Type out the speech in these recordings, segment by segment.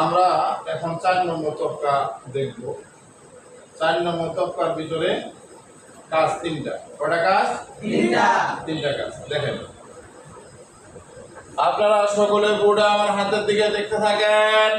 আমরা এখন 4 নম্বর তক্কা দেখব। 4 নম্বর তক্কার ভিতরে কাজ 3টা। কয়টা কাজ? 3টা কাজ। দেখেন, আপনারা সকলে বোর্ডে আমার হাতের দিকে দেখতে থাকেন।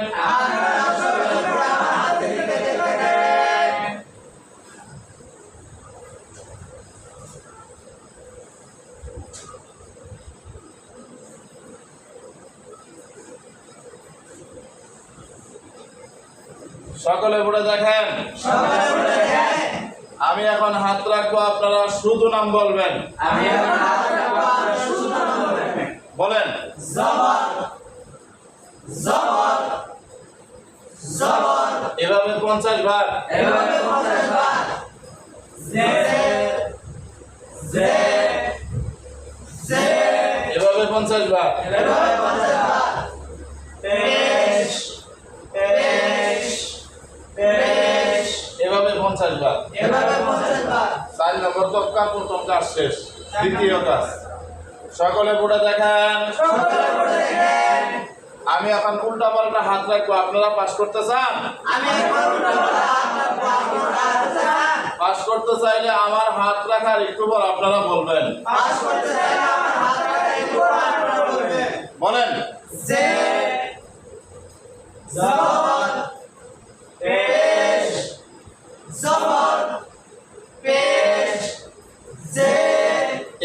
সকলে বোর্ডে দেখেন। আমি এখন হাত রাখবো, আপনারা শুধু নাম বলবেন। বলেন। এভাবে 50 বার। এভাবে 50 বার। এভাবে 50 বার। এভাবে 50 বার। 4 নম্বর তক্কা প্রথম কাজ শেষ। দ্বিতীয় কাজ সকলে বোর্ডে দেখেন। আমি এখন উল্টা পাল্টা হাত রাখবো, আপনারা পাস করতে চান? পাস করতে চাইলে আমার হাত রাখার একটু পর আপনারা বলবেন। বলেন।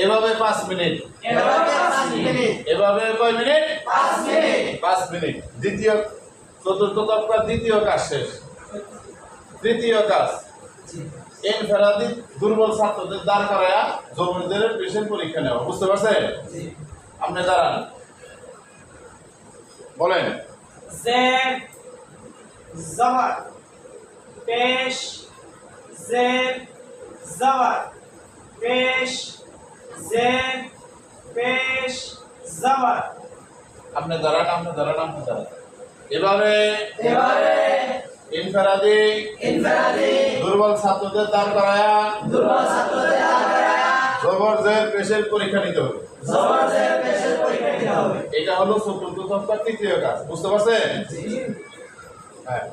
এভাবে 5 মিনিট। এভাবে কয় মিনিট? 5 মিনিট। দ্বিতীয় চতুর্থ তক্কার দ্বিতীয় কাজ শেষ। তৃতীয় কাজ ইনফেরাদি দুর্বল ছাত্রদের দাঁড় করায়া জবরদের পেশেন্ট পরীক্ষা নেওয়া। বুঝতে পারছেন? আপনি দাঁড়ান, বলেন। জের জবর পেশ, জের জবর পেশ, জের পেশ জবর। আপনি দাঁড়ান, আপনি দাঁড়ান, আপনি দাঁড়ান। এভাবে ইনফেরাদি দুর্বল ছাত্রদের দাঁড় করায়া জবর জের পেশের পরীক্ষা নিতে হবে। এটা হলো চতুর্থ তক্কার তৃতীয় কাজ। বুঝতে পারছেন? হ্যাঁ।